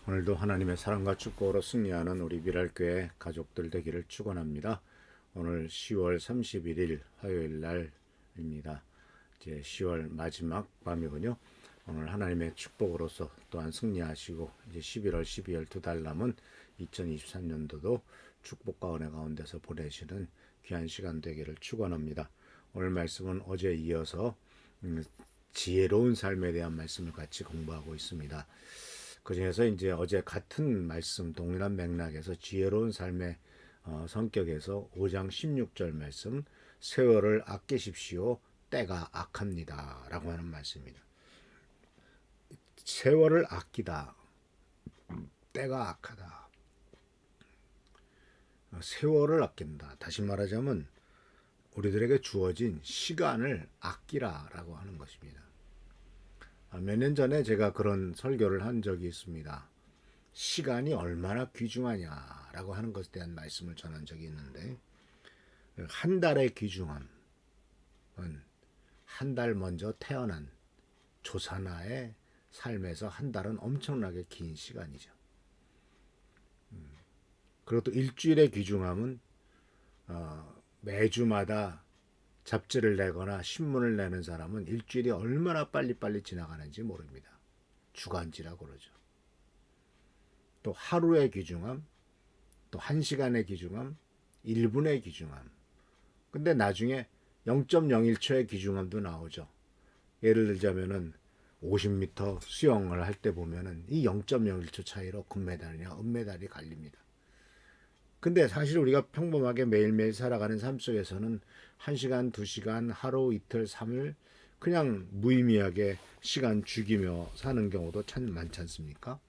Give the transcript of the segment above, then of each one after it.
오늘도 하나님의 사랑과 축복으로 승리하는 우리 미랄교회 가족들 되기를 축원합니다. 오늘 10월 31일 화요일 날입니다. 이제 10월 마지막 밤이군요. 오늘 하나님의 축복으로서 또한 승리하시고 이제 11월, 12월 두 달 남은 2023년도도 축복과 은혜 가운데서 보내시는 귀한 시간 되기를 축원합니다. 오늘 말씀은 어제 이어서 지혜로운 삶에 대한 말씀을 같이 공부하고 있습니다. 그 중에서 이제 어제 같은 말씀 동일한 맥락에서 지혜로운 삶의 성격에서 5장 16절 말씀 세월을 아끼십시오 때가 악합니다 라고 하는 말씀입니다. 세월을 아끼다, 때가 악하다, 세월을 아낀다. 다시 말하자면 우리들에게 주어진 시간을 아끼라라고 하는 것입니다. 몇 년 전에 제가 그런 설교를 한 적이 있습니다. 시간이 얼마나 귀중하냐라고 하는 것에 대한 말씀을 전한 적이 있는데, 한 달의 귀중함은 한 달 먼저 태어난 조사나의 삶에서 한 달은 엄청나게 긴 시간이죠. 그리고 또 일주일의 귀중함은 매주마다 잡지를 내거나 신문을 내는 사람은 일주일이 얼마나 빨리빨리 지나가는지 모릅니다. 주간지라고 그러죠. 또 하루의 귀중함, 또 1시간의 귀중함, 1분의 귀중함. 근데 나중에 0.01초의 귀중함도 나오죠. 예를 들자면은 50m 수영을 할 때 보면은 이 0.01초 차이로 금메달이나 은메달이 갈립니다. 근데 사실 우리가 평범하게 매일매일 살아가는 삶 속에서는 1시간, 2시간, 하루, 이틀, 3일 그냥 무의미하게 시간 죽이며 사는 경우도 참 많지 않습니까?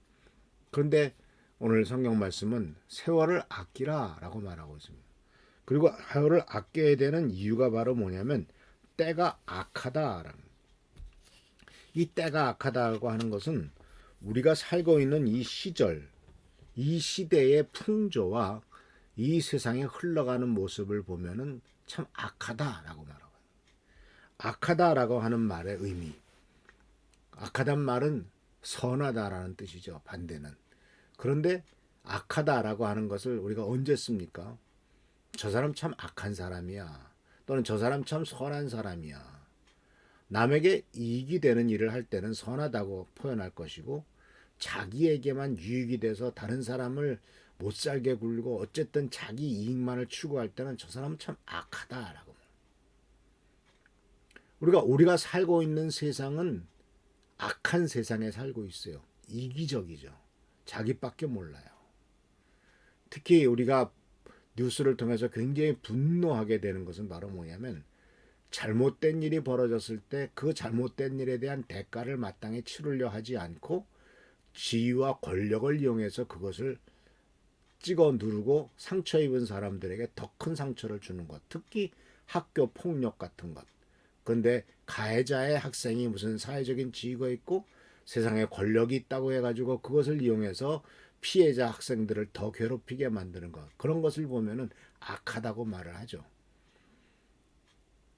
그런데 오늘 성경 말씀은 세월을 아끼라라고 말하고 있습니다. 그리고 세월을 아껴야 되는 이유가 바로 뭐냐면 때가 악하다라는, 이 때가 악하다고 하는 것은 우리가 살고 있는 이 시절, 이 시대의 풍조와 이 세상에 흘러가는 모습을 보면은 참 악하다라고 말하고, 악하다라고 하는 말의 의미, 악하단 말은 선하다라는 뜻이죠. 반대는. 그런데 악하다라고 하는 것을 우리가 언제 씁니까? 저 사람 참 악한 사람이야, 또는 저 사람 참 선한 사람이야. 남에게 이익이 되는 일을 할 때는 선하다고 표현할 것이고, 자기에게만 유익이 돼서 다른 사람을 못 살게 굴고 어쨌든 자기 이익만을 추구할 때는 저 사람은 참 악하다라고. 우리가 살고 있는 세상은 악한 세상에 살고 있어요. 이기적이죠. 자기밖에 몰라요. 특히 우리가 뉴스를 통해서 굉장히 분노하게 되는 것은 바로 뭐냐면, 잘못된 일이 벌어졌을 때 그 잘못된 일에 대한 대가를 마땅히 치르려 하지 않고 지위와 권력을 이용해서 그것을 찍어 누르고 상처 입은 사람들에게 더 큰 상처를 주는 것, 특히 학교 폭력 같은 것. 그런데 가해자의 학생이 무슨 사회적인 지위가 있고 세상에 권력이 있다고 해가지고 그것을 이용해서 피해자 학생들을 더 괴롭히게 만드는 것, 그런 것을 보면은 악하다고 말을 하죠.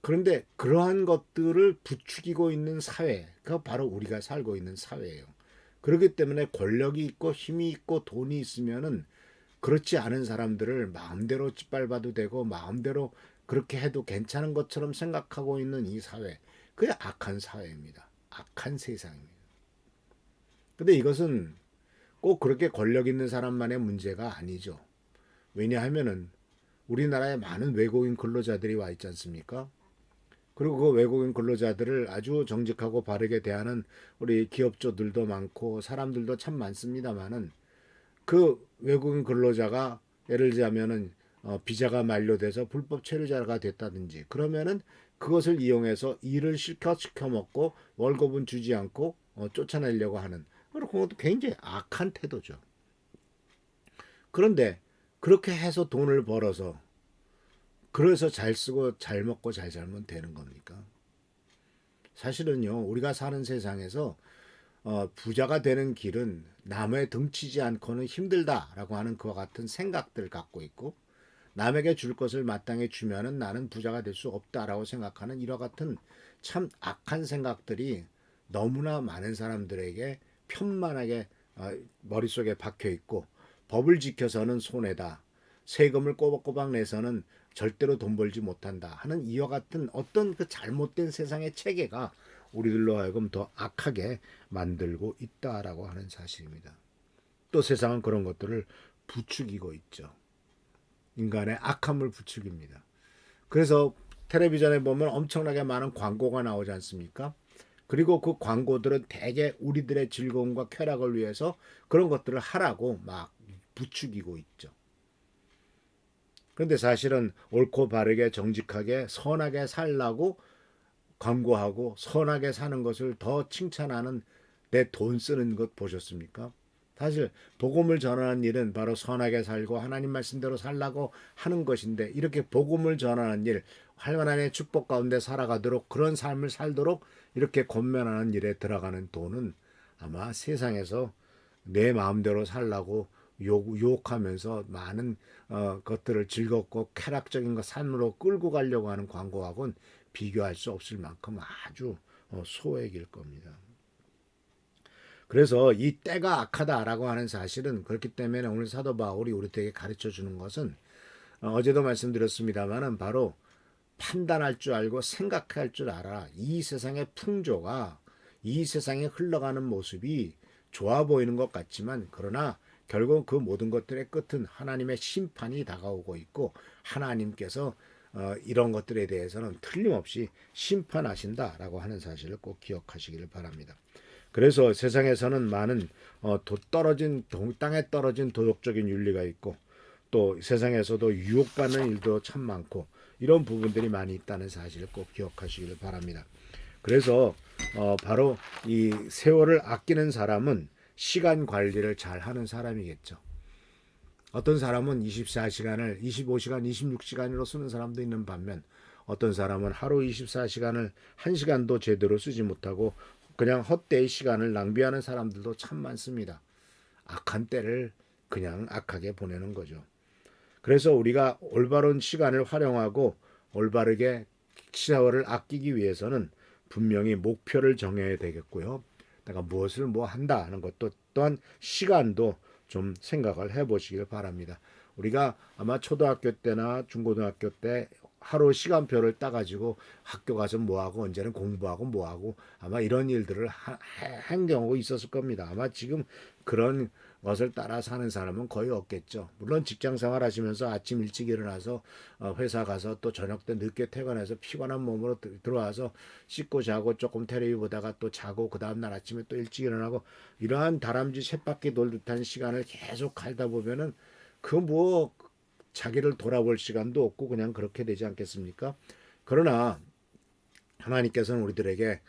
그런데 그러한 것들을 부추기고 있는 사회가 바로 우리가 살고 있는 사회예요. 그렇기 때문에 권력이 있고 힘이 있고 돈이 있으면은 그렇지 않은 사람들을 마음대로 짓밟아도 되고 마음대로 그렇게 해도 괜찮은 것처럼 생각하고 있는 이 사회, 그게 악한 사회입니다. 악한 세상입니다. 근데 이것은 꼭 그렇게 권력 있는 사람만의 문제가 아니죠. 왜냐하면은 우리나라에 많은 외국인 근로자들이 와 있지 않습니까? 그리고 그 외국인 근로자들을 아주 정직하고 바르게 대하는 우리 기업주들도 많고 사람들도 참 많습니다만은, 그 외국인 근로자가 예를 들자면은 비자가 만료돼서 불법 체류자가 됐다든지 그러면은 그것을 이용해서 일을 시켜 먹고 월급은 주지 않고 쫓아내려고 하는, 그런 것도 굉장히 악한 태도죠. 그런데 그렇게 해서 돈을 벌어서 그래서 잘 쓰고 잘 먹고 잘 살면 되는 겁니까? 사실은요, 우리가 사는 세상에서 부자가 되는 길은 남의 등치지 않고는 힘들다라고 하는 그와 같은 생각들을 갖고 있고, 남에게 줄 것을 마땅히 주면은 나는 부자가 될 수 없다라고 생각하는 이와 같은 참 악한 생각들이 너무나 많은 사람들에게 편만하게 머릿속에 박혀 있고 법을 지켜서는 손해다. 세금을 꼬박꼬박 내서는 절대로 돈 벌지 못한다 하는 이와 같은 어떤 그 잘못된 세상의 체계가 우리들로 하여금 더 악하게 만들고 있다라고 하는 사실입니다. 또 세상은 그런 것들을 부추기고 있죠. 인간의 악함을 부추깁니다. 그래서 텔레비전에 보면 엄청나게 많은 광고가 나오지 않습니까? 그리고 그 광고들은 대개 우리들의 즐거움과 쾌락을 위해서 그런 것들을 하라고 막 부추기고 있죠. 그런데 사실은 옳고 바르게 정직하게 선하게 살라고 광고하고 선하게 사는 것을 더 칭찬하는 내 돈 쓰는 것 보셨습니까? 사실 복음을 전하는 일은 바로 선하게 살고 하나님 말씀대로 살라고 하는 것인데 이렇게 복음을 전하는 일, 하나님의 축복 가운데 살아가도록 그런 삶을 살도록 이렇게 권면하는 일에 들어가는 돈은 아마 세상에서 내 마음대로 살라고 유혹하면서 많은 것들을 즐겁고 쾌락적인 것 삶으로 끌고 가려고 하는 광고하고는 비교할 수 없을 만큼 아주 소액일 겁니다. 그래서 이 때가 악하다라고 하는 사실은 그렇기 때문에 오늘 사도 바울이 우리에게 가르쳐 주는 것은 어제도 말씀드렸습니다만은 바로 판단할 줄 알고 생각할 줄 알아. 이 세상의 풍조가 이 세상에 흘러가는 모습이 좋아 보이는 것 같지만 그러나 결국 그 모든 것들의 끝은 하나님의 심판이 다가오고 있고 하나님께서 이런 것들에 대해서는 틀림없이 심판하신다라고 하는 사실을 꼭 기억하시기를 바랍니다. 그래서 세상에서는 많은 땅에 떨어진 도덕적인 윤리가 있고 또 세상에서도 유혹받는 일도 참 많고 이런 부분들이 많이 있다는 사실을 꼭 기억하시기를 바랍니다. 그래서 바로 이 세월을 아끼는 사람은 시간 관리를 잘 하는 사람이겠죠. 어떤 사람은 24시간을 25시간, 26시간으로 쓰는 사람도 있는 반면 어떤 사람은 하루 24시간을 1시간도 제대로 쓰지 못하고 그냥 헛되이 시간을 낭비하는 사람들도 참 많습니다. 악한 때를 그냥 악하게 보내는 거죠. 그래서 우리가 올바른 시간을 활용하고 올바르게 시간을 아끼기 위해서는 분명히 목표를 정해야 되겠고요. 내가 무엇을 뭐 한다 하는 것도 또한 시간도 좀 생각을 해보시길 바랍니다. 우리가 아마 초등학교 때나 중고등학교 때 하루 시간표를 따가지고 학교 가서 뭐하고 언제는 공부하고 뭐하고 아마 이런 일들을 한 경우가 있었을 겁니다. 아마 지금 그런 것을 따라 사는 사람은 거의 없겠죠. 물론 직장 생활 하시면서 아침 일찍 일어나서 회사 가서 또 저녁 때 늦게 퇴근해서 피곤한 몸으로 들어와서 씻고 자고 조금 텔레비 보다가 또 자고 그 다음날 아침에 또 일찍 일어나고 이러한 다람쥐 쳇바퀴 돌 듯한 시간을 계속 갈다 보면은 그 뭐 자기를 돌아볼 시간도 없고 그냥 그렇게 되지 않겠습니까? 그러나 하나님께서는 우리들에게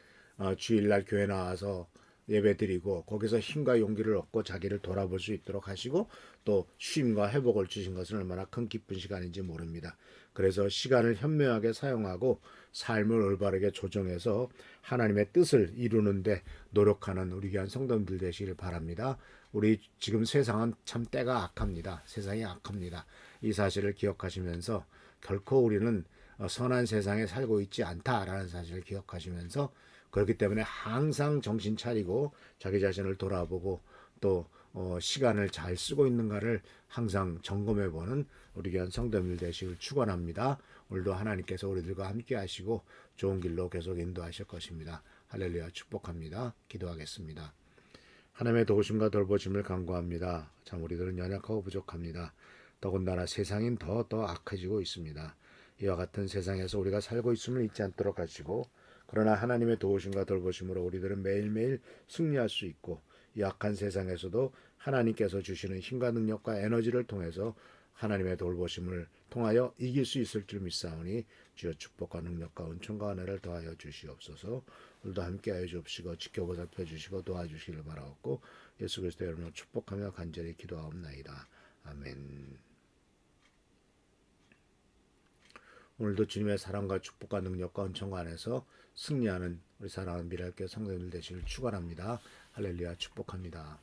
주일날 교회 나와서 예배드리고 거기서 힘과 용기를 얻고 자기를 돌아볼 수 있도록 하시고 또 쉼과 회복을 주신 것은 얼마나 큰 기쁜 시간인지 모릅니다. 그래서 시간을 현명하게 사용하고 삶을 올바르게 조정해서 하나님의 뜻을 이루는데 노력하는 우리 귀한 성도님들 되시길 바랍니다. 우리 지금 세상은 참 때가 악합니다. 세상이 악합니다. 이 사실을 기억하시면서 결코 우리는 선한 세상에 살고 있지 않다라는 사실을 기억하시면서 그렇기 때문에 항상 정신 차리고 자기 자신을 돌아보고 또 시간을 잘 쓰고 있는가를 항상 점검해보는 우리 귀한 성도님들 되시길 축원합니다. 오늘도 하나님께서 우리들과 함께 하시고 좋은 길로 계속 인도하실 것입니다. 할렐루야 축복합니다. 기도하겠습니다. 하나님의 도우심과 돌보심을 간구합니다. 참 우리들은 연약하고 부족합니다. 더군다나 세상인 더 악해지고 있습니다. 이와 같은 세상에서 우리가 살고 있음을 잊지 않도록 하시고 그러나 하나님의 도우심과 돌보심으로 우리들은 매일매일 승리할 수 있고 이 악한 세상에서도 하나님께서 주시는 힘과 능력과 에너지를 통해서 하나님의 돌보심을 통하여 이길 수 있을 줄 믿사오니 주여 축복과 능력과 은총과 은혜를 더하여 주시옵소서. 오늘도 함께하여 주옵시고 지켜보살펴 주시고 도와주시기를 바라옵고 예수 그리스도의 이름으로 축복하며 간절히 기도하옵나이다. 아멘. 오늘도 주님의 사랑과 축복과 능력과 은총과 안에서 승리하는 우리 사랑하는 미랄교 성도님들 되시길 축원합니다. 할렐루야 축복합니다.